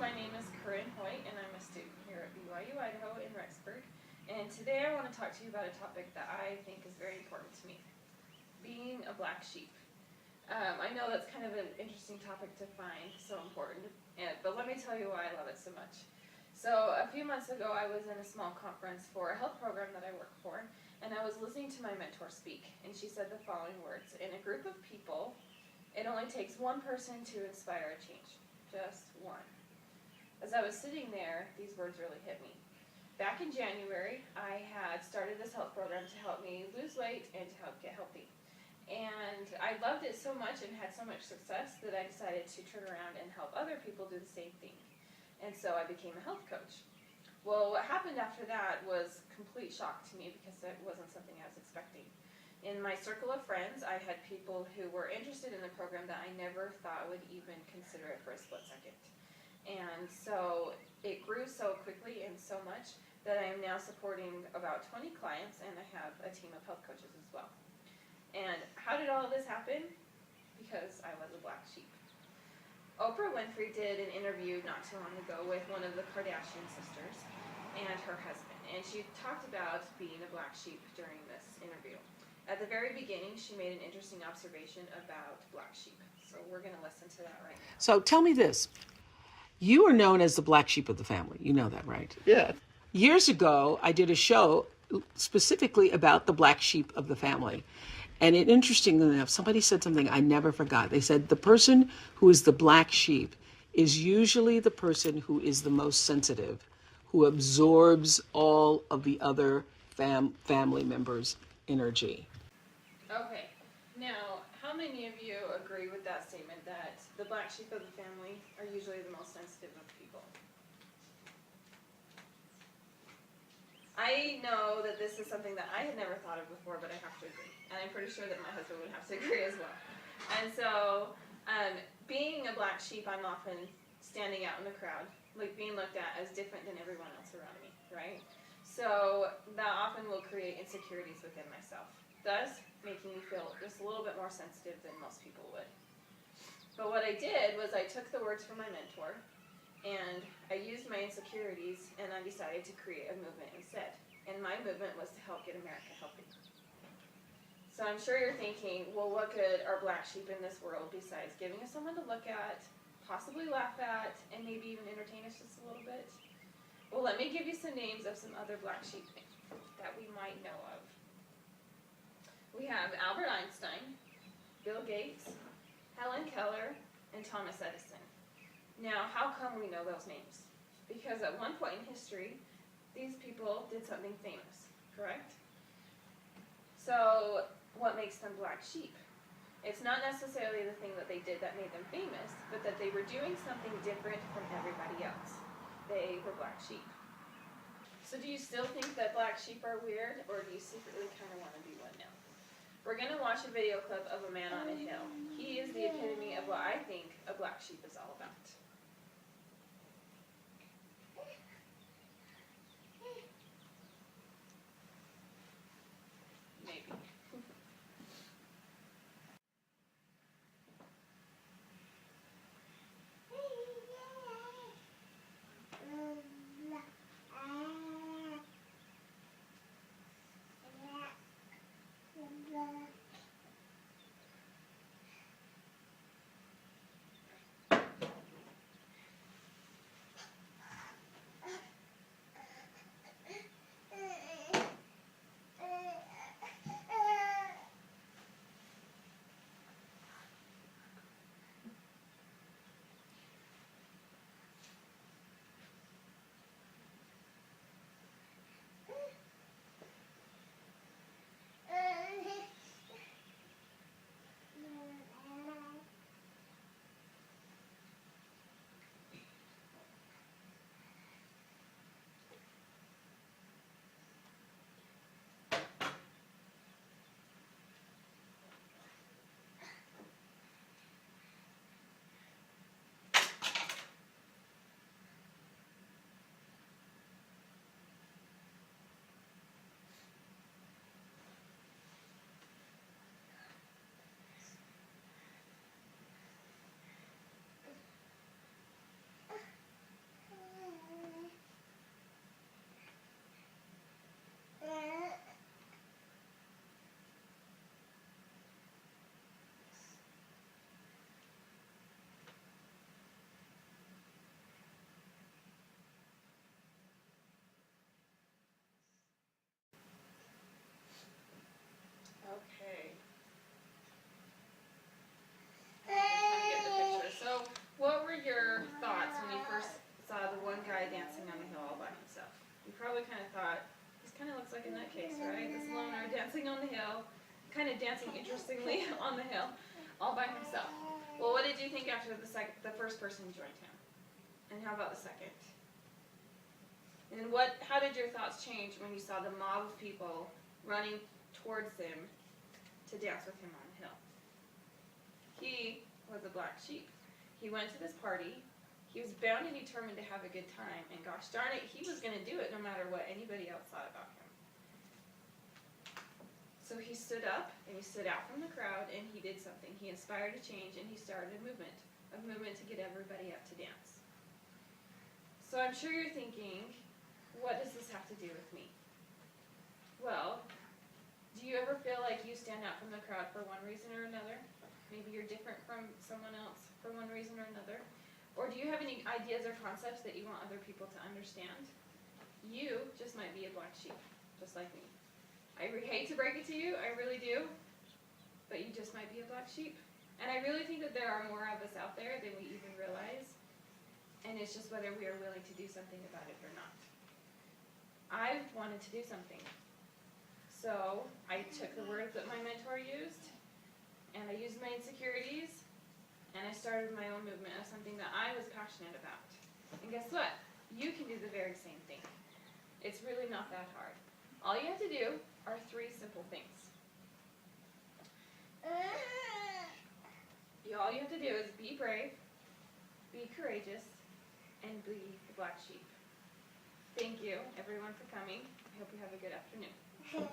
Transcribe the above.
my name is Corinne Hoyt, and I'm a student here at BYU Idaho in Rexburg. And today I want to talk to you about a topic that I think is very important to me, being a black sheep. I know that's kind of an interesting topic to find, so important, but let me tell you why I love it so much. So a few months ago I was in a small conference for a health program that I work for, and I was listening to my mentor speak, and she said the following words: in a group of people, it only takes one person to inspire a change. Just one. As I was sitting there, these words really hit me. Back in January, I had started this health program to help me lose weight and to help get healthy. And I loved it so much and had so much success that I decided to turn around and help other people do the same thing. And so I became a health coach. Well, what happened after that was complete shock to me because it wasn't something I was expecting. In my circle of friends, I had people who were interested in the program that I never thought would even consider it for a split second. And so it grew so quickly and so much that I am now supporting about 20 clients, and I have a team of health coaches as well. And how did all of this happen? Because I was a black sheep. Oprah Winfrey did an interview not too long ago with one of the Kardashian sisters and her husband, and she talked about being a black sheep during this interview. At the very beginning, she made an interesting observation about black sheep. So we're going to listen to that right now. So tell me this. You are known as the black sheep of the family. You know that, right? Yeah. Years ago, I did a show specifically about the black sheep of the family. And interestingly enough, somebody said something I never forgot. They said the person who is the black sheep is usually the person who is the most sensitive, who absorbs all of the other family members' energy. Okay. Now, how many of you agree with that statement that the black sheep of the family are usually the most sensitive of people? I know that this is something that I had never thought of before, but I have to agree. And I'm pretty sure that my husband would have to agree as well. And so, being a black sheep, I'm often standing out in the crowd, like being looked at as different than everyone else around me, right? So that often will create insecurities within myself, thus making me feel just a little bit more sensitive than most people would. But what I did was I took the words from my mentor, and I used my insecurities, and I decided to create a movement instead. And my movement was to help get America healthy. So I'm sure you're thinking, well, what good are black sheep in this world besides giving us someone to look at, possibly laugh at, and maybe even entertain us just a little bit? Well, let me give you some names of some other black sheep that we might know of. We have Albert Einstein, Bill Gates, Helen Keller, and Thomas Edison. Now, how come we know those names? Because at one point in history, these people did something famous, correct? So, what makes them black sheep? It's not necessarily the thing that they did that made them famous, but that they were doing something different from everybody else. They were black sheep. So do you still think that black sheep are weird, or do you secretly kind of want to be one now? We're going to watch a video clip of a man on a hill. He is the epitome of what I think a black sheep is all about. Maybe. hill, kind of dancing interestingly on the hill, all by himself. Well, what did you think after the first person joined him? And how about the second? And how did your thoughts change when you saw the mob of people running towards him to dance with him on the hill? He was a black sheep. He went to this party. He was bound and determined to have a good time. And gosh darn it, he was going to do it no matter what anybody else thought about him. So he stood up and he stood out from the crowd and he did something. He inspired a change and he started a movement to get everybody up to dance. So I'm sure you're thinking, what does this have to do with me? Well, do you ever feel like you stand out from the crowd for one reason or another? Maybe you're different from someone else for one reason or another. Or do you have any ideas or concepts that you want other people to understand? You just might be a black sheep, just like me. I hate to break it to you, I really do, but you just might be a black sheep. And I really think that there are more of us out there than we even realize, and it's just whether we are willing to do something about it or not. I wanted to do something. So I took the words that my mentor used, and I used my insecurities, and I started my own movement of something that I was passionate about. And guess what? You can do the very same thing. It's really not that hard. All you have to do are 3 simple things. All you have to do is be brave, be courageous, and be the black sheep. Thank you, everyone, for coming. I hope you have a good afternoon.